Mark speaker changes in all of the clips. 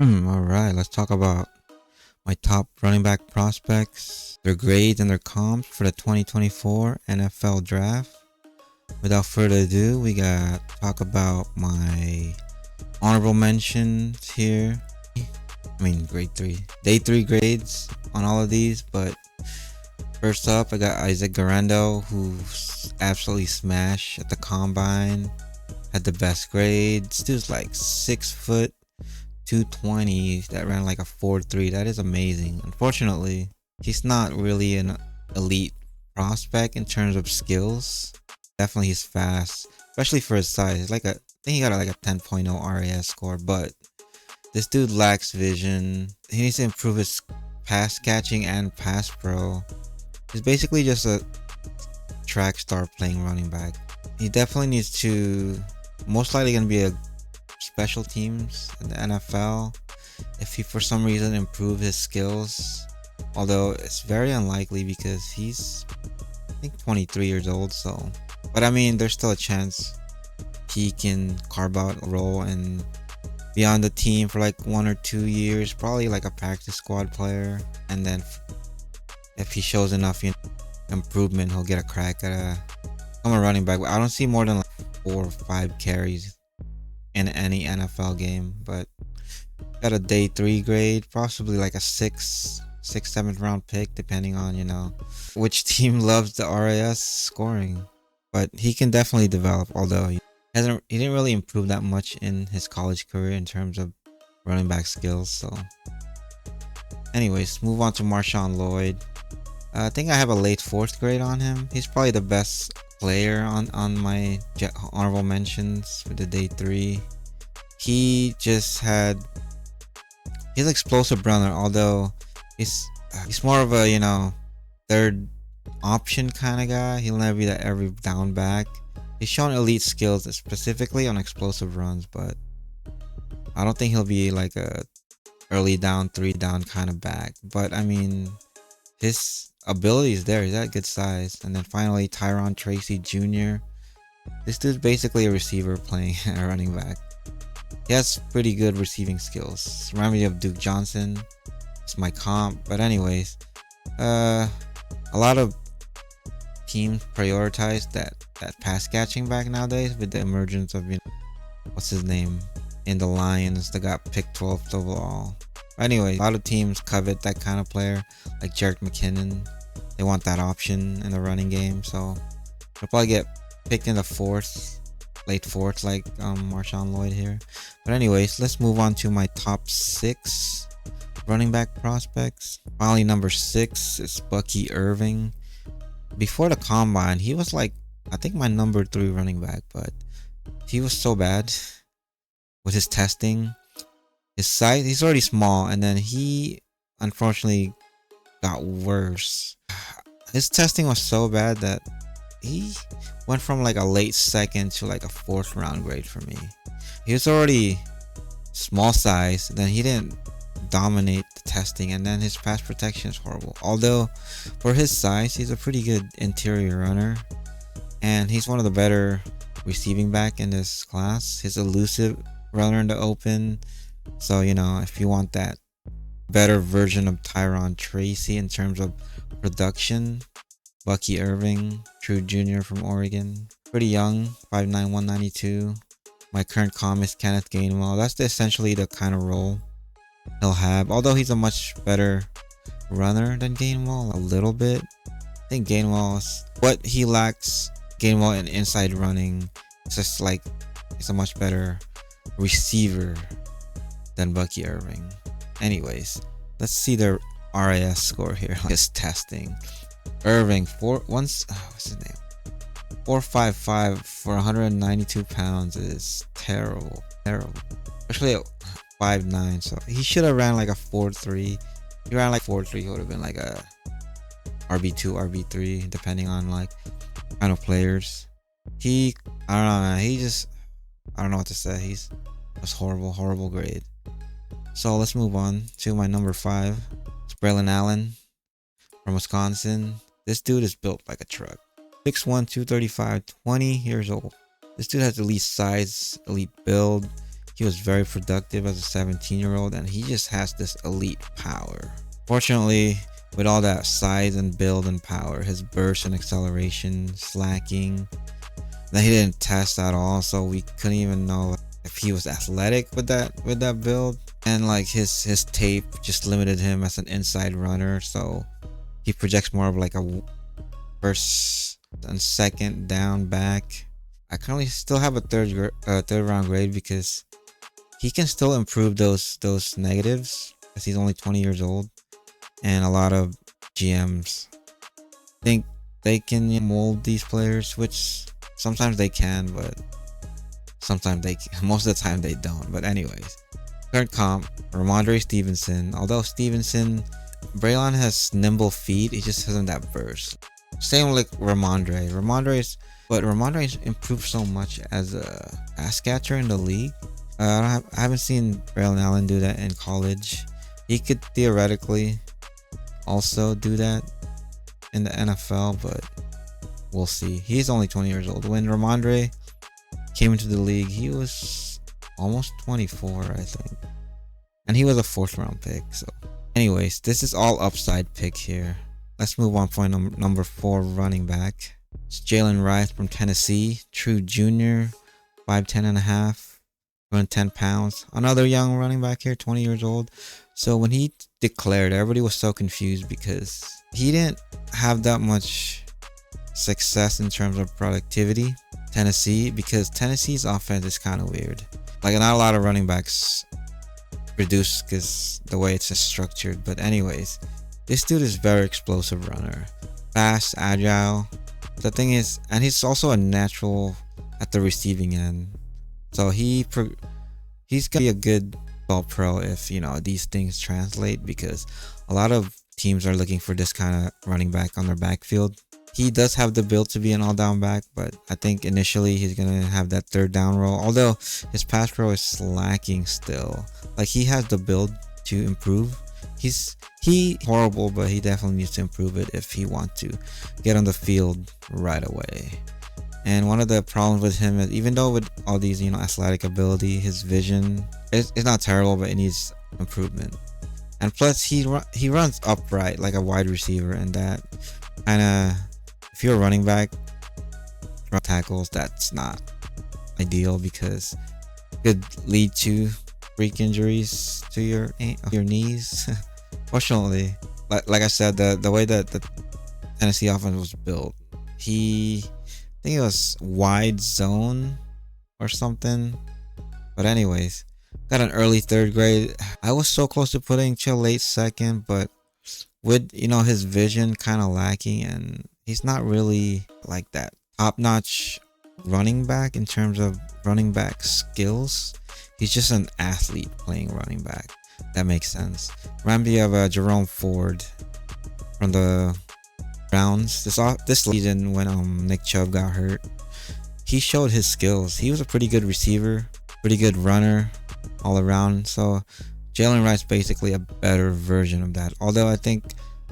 Speaker 1: All right, let's talk about my top running back prospects, their grades and their comps for the 2024 NFL Draft. Without further ado, we got talk about my honorable mentions here. Grade 3, day 3 grades on all of these. But first up, I got Isaac Garando, who's absolutely smashed at the combine, had the best grades. This dude's like 6', 220 that ran like a 4.3. That is amazing. Unfortunately, he's not really an elite prospect in terms of skills. Definitely he's fast, especially for his size. I think he got like a 10.0 RAS score, but this dude lacks vision. He needs to improve his pass catching and pass pro. He's basically just a track star playing running back. He definitely needs to, most likely gonna be a special teams in the NFL if he for some reason improve his skills, although it's very unlikely because he's I think 23 years old. So but there's still a chance he can carve out a role and be on the team for like 1 or 2 years, probably like a practice squad player, and then if he shows enough improvement, he'll get a crack at become a running back. I don't see more than like 4 or 5 carries in any NFL game, but got a day 3 grade, possibly like a 7th round pick, depending on which team loves the RAS scoring. But he can definitely develop, although he didn't really improve that much in his college career in terms of running back skills. So anyways, move on to Marshawn Lloyd. I think I have a late 4th grade on him. He's probably the best player on my honorable mentions for the day 3. He's explosive runner, although he's more of a third option kind of guy. He'll never be that every down back. He's shown elite skills specifically on explosive runs, but I don't think he'll be like a early down, 3 down kind of back. But his ability is there. He's at good size. And then finally, Tyron Tracy Jr. This dude's basically a receiver playing a running back. He has pretty good receiving skills. Remind me of Duke Johnson. It's my comp. But anyways, a lot of teams prioritize that pass catching back nowadays with the emergence of what's his name in the Lions that got picked 12th overall. Anyway, a lot of teams covet that kind of player, like Jerick McKinnon. They want that option in the running game, so they'll probably get picked in the late 4th, like Marshawn Lloyd here. But anyways, let's move on to my top 6 running back prospects. Finally, number 6 is Bucky Irving. Before the combine, he was like, I think my number 3 running back, but he was so bad with his testing. His size, he's already small, and then he unfortunately got worse. His testing was so bad that he went from like a late 2nd to like a 4th round grade for me. He was already small size, then he didn't dominate the testing, and then his pass protection is horrible. Although for his size, he's a pretty good interior runner, and he's one of the better receiving back in this class. He's elusive runner in the open. So if you want that better version of Tyron Tracy in terms of production, Bucky Irving, true junior from Oregon, pretty young, 5'9", 192. My current comp is Kenneth Gainwell. That's essentially the kind of role he'll have, although he's a much better runner than Gainwell a little bit. I think what he lacks Gainwell in inside running. It's just like he's a much better receiver than Bucky Irving. Anyways, let's see the RAS score here. His testing. Irving, what's his name? 4.55 for 192 pounds is terrible. Especially at 5'9", so he should have ran like a 4.3. He ran like 4.3, he would have been like a RB2, RB3, depending on like kind of players. I don't know, man. I don't know what to say. That's horrible grade. So let's move on to my number 5. It's Braylon Allen from Wisconsin. This dude is built like a truck. 6'1", 235, 20 years old. This dude has elite size, elite build. He was very productive as a 17-year-old, and he just has this elite power. Fortunately, with all that size and build and power, his burst and acceleration slacking that he didn't test at all, so we couldn't even know if he was athletic with that build. And like his tape just limited him as an inside runner, so he projects more of like a first and second down back. I currently still have a third round grade because he can still improve those negatives, as he's only 20 years old, and a lot of GMs think they can mold these players, which sometimes they can, but sometimes most of the time they don't. But anyways, third comp, Rhamondre Stevenson. Although Stevenson, Braylon has nimble feet, he just hasn't that burst. Same like but Rhamondre's improved so much as a pass catcher in the league. I haven't seen Braylon Allen do that in college. He could theoretically also do that in the NFL, but we'll see. He's only 20 years old. When Rhamondre came into the league, he was almost 24, I think, and he was a 4th round pick. So anyways, this is all upside pick here. Let's move on. Point number 4, running back. It's Jalen Rice from Tennessee, true junior, 5'10 and a half, 210 pounds. Another young running back here, 20 years old. So when he declared, everybody was so confused because he didn't have that much success in terms of productivity. Tennessee, because Tennessee's offense is kind of weird. Like, not a lot of running backs produce because the way it's structured. But anyways, this dude is very explosive runner, fast, agile. The thing is, and he's also a natural at the receiving end. So he's gonna be a good ball pro if, you know, these things translate, because a lot of teams are looking for this kind of running back on their backfield. He does have the build to be an all-down back, but I think initially he's gonna have that third down role. Although his pass pro is lacking still. Like, he has the build to improve. He horrible, but he definitely needs to improve it if he wants to get on the field right away. And one of the problems with him is, even though with all these, you know, athletic ability, his vision is not terrible, but it needs improvement. And plus, he runs upright like a wide receiver, and that kind of, if you're a running back, run tackles, that's not ideal because it could lead to freak injuries to your knees. Fortunately, like I said, the way that the Tennessee offense was built, I think it was wide zone or something. But anyways, got an early 3rd grade. I was so close to putting Chill late 2nd, but with, you know, his vision kind of lacking, and he's not really like that top-notch running back in terms of running back skills. He's just an athlete playing running back. That makes sense. Remind me of Jerome Ford from the Browns this season when Nick Chubb got hurt. He showed his skills. He was a pretty good receiver, pretty good runner all around. So Jalen Rice basically a better version of that. Although I think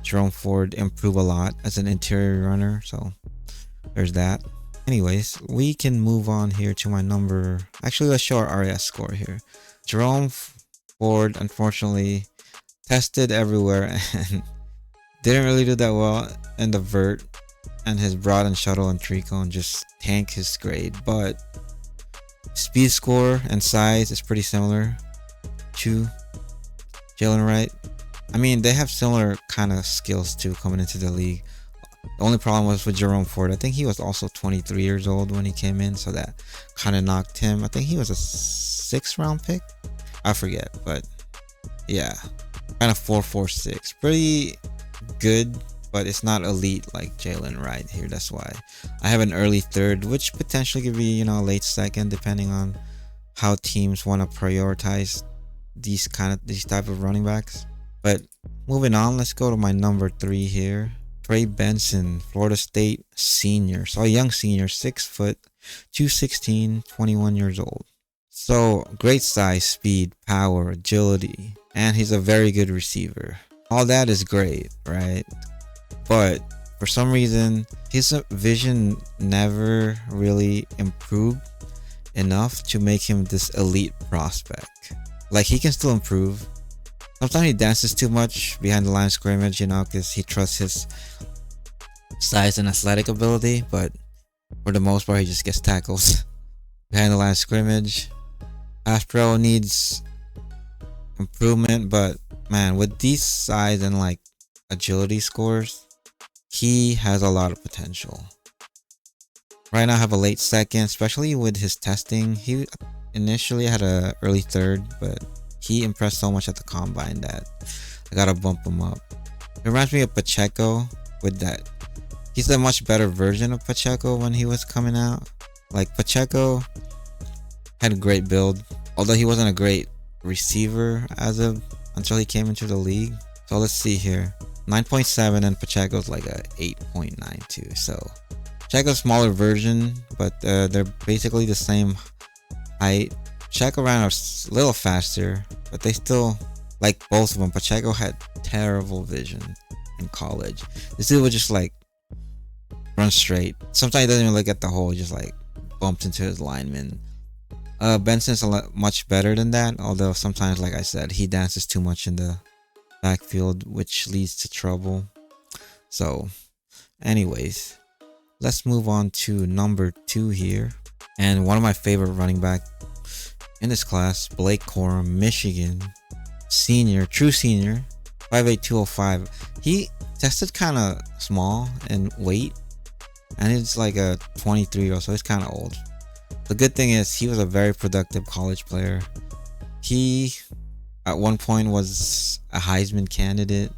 Speaker 1: Jerome Ford improved a lot as an interior runner. So there's that. Anyways, we can move on here to my number. Actually, let's show our RAS score here. Jerome Ford, unfortunately, tested everywhere and didn't really do that well in the vert, and his broad and shuttle and tree cone just tanked his grade. But speed score and size is pretty similar to Jalen Rice. I mean, they have similar kind of skills too coming into the league. The only problem was with Jerome Ford. I think he was also 23 years old when he came in, so that kind of knocked him. I think he was a 6th round pick. I forget, but yeah, kind of 4.46. Pretty good, but it's not elite like Jalen Rice here. That's why I have an early 3rd, which potentially could be, you know, late 2nd, depending on how teams want to prioritize these type of running backs. But moving on, let's go to my number 3 here. Trey Benson, Florida State senior. So a young senior, 6 foot, 216, 21 years old. So great size, speed, power, agility, and he's a very good receiver. All that is great, right? But for some reason, his vision never really improved enough to make him this elite prospect. Like, he can still improve. Sometimes he dances too much behind the line of scrimmage, you know, because he trusts his size and athletic ability, but for the most part, he just gets tackles behind the line of scrimmage. Pass pro needs improvement, but man, with these size and like agility scores, he has a lot of potential. Right now I have a late second, especially with his testing. He initially had a early third, but he impressed so much at the combine that I gotta bump him up. It reminds me of Pacheco with that. He's a much better version of Pacheco when he was coming out. Like, Pacheco had a great build, although he wasn't a great receiver until he came into the league. So let's see here. 9.7 and Pacheco's like a 8.92. So Pacheco's smaller version, but they're basically the same height. Pacheco ran a little faster, but they still, like both of them, Pacheco had terrible vision in college. This dude would just like run straight. Sometimes he doesn't even look at the hole, he just like bumped into his lineman. Benson's much better than that, although sometimes, like I said, he dances too much in the backfield, which leads to trouble. So anyways, let's move on to number 2 here, and one of my favorite running back in this class, Blake Corum, Michigan, senior, true senior, 5'8", 205. He tested kind of small in weight, and it's like a 23-year-old, so he's kind of old. The good thing is he was a very productive college player. He at one point was a Heisman candidate.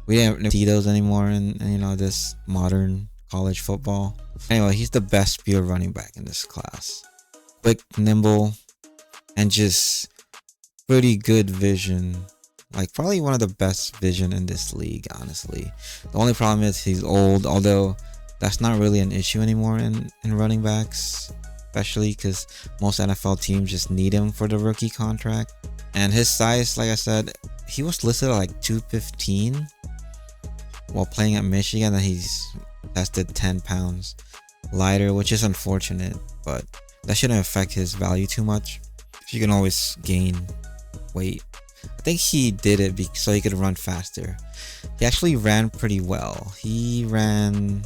Speaker 1: We didn't see those anymore in you know, this modern college football. Anyway, he's the best pure running back in this class. Quick, nimble, and just pretty good vision. Like, probably one of the best vision in this league, honestly. The only problem is he's old, although that's not really an issue anymore in running backs, especially because most NFL teams just need him for the rookie contract. And his size, like I said, he was listed at like 215 while playing at Michigan, and he's tested 10 pounds lighter, which is unfortunate, but that shouldn't affect his value too much. You can always gain weight. I think he did it so he could run faster. He actually ran pretty well. He ran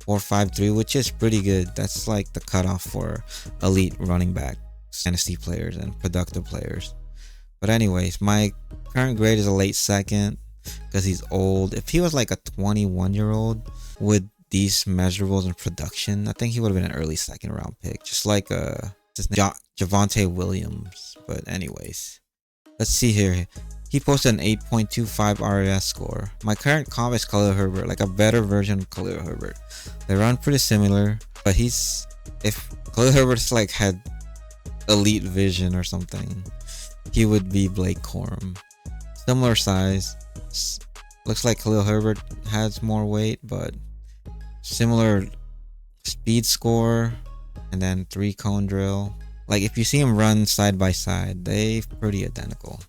Speaker 1: 4.53, which is pretty good. That's like the cutoff for elite running back, fantasy players, and productive players. But anyways, my current grade is a late second because he's old. If he was like a 21-year-old with these measurables and production, I think he would have been an early second round pick, just like Javonte Williams. But anyways, let's see here. He posted an 8.25 RAS score. My current comp is Khalil Herbert, like a better version of Khalil Herbert. They run pretty similar, but if Khalil Herbert's like had elite vision or something, he would be Blake Corum. Similar size. Looks like Khalil Herbert has more weight, but similar speed score, and then 3-cone drill. Like, if you see them run side by side, they're pretty identical.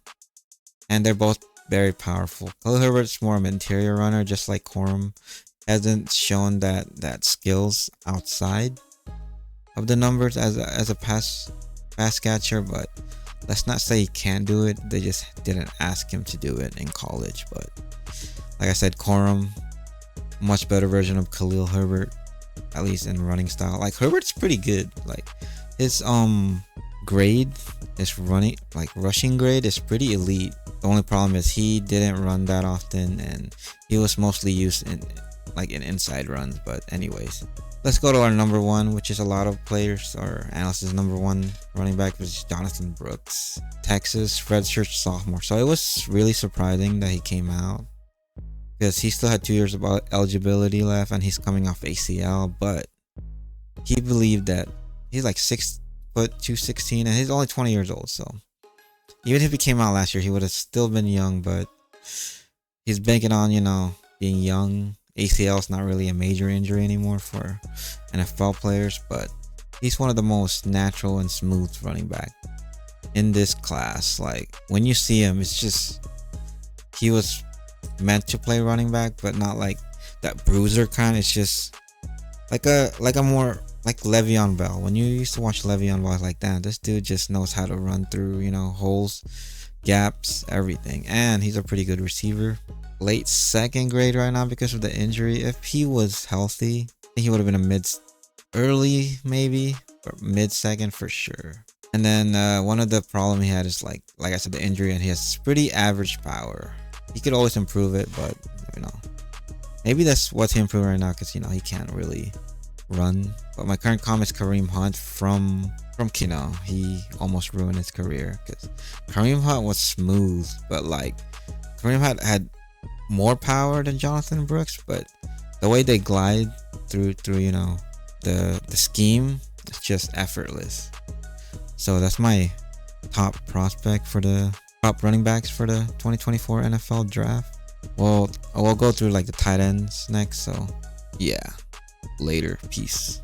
Speaker 1: And they're both very powerful. Khalil Herbert's more of an interior runner, just like Corum. Hasn't shown that skills outside of the numbers as a pass catcher, but let's not say he can't do it. They just didn't ask him to do it in college. But like I said, Corum, much better version of Khalil Herbert, at least in running style. Like, Herbert's pretty good. Like, his grade, his rushing grade is pretty elite. The only problem is he didn't run that often, and he was mostly used in inside runs. But anyways, let's go to our number 1, which is a lot of players or analysts' number 1 running back, which is Jonathan Brooks, Texas, redshirt sophomore. So it was really surprising that he came out, because he still had 2 years of eligibility left, and he's coming off ACL. But he believed that he's like 6', 216, and he's only 20 years old. So even if he came out last year, he would have still been young. But he's banking on, being young. ACL is not really a major injury anymore for NFL players, but he's one of the most natural and smooth running back in this class. Like, when you see him, it's just, he was meant to play running back, but not like that bruiser kind. It's just like a more like Le'Veon Bell. When you used to watch Le'Veon Bell, like, damn, this dude just knows how to run through, you know, holes, gaps, everything. And he's a pretty good receiver. Late second grade right now because of the injury. If he was healthy, I think he would have been a early maybe, or mid second for sure. And then one of the problem he had is like I said, the injury, and he has pretty average power. He could always improve it, but you know, maybe that's what's improving right now, because you know he can't really run. But my current comment is Kareem Hunt from Kino. He almost ruined his career because Kareem Hunt was smooth, but like Kareem Hunt had more power than Jonathan Brooks, but the way they glide through you know the scheme, it's just effortless. So that's my top prospect for the top running backs for the 2024 NFL draft. Well, we'll go through like the tight ends next. So yeah, later, peace.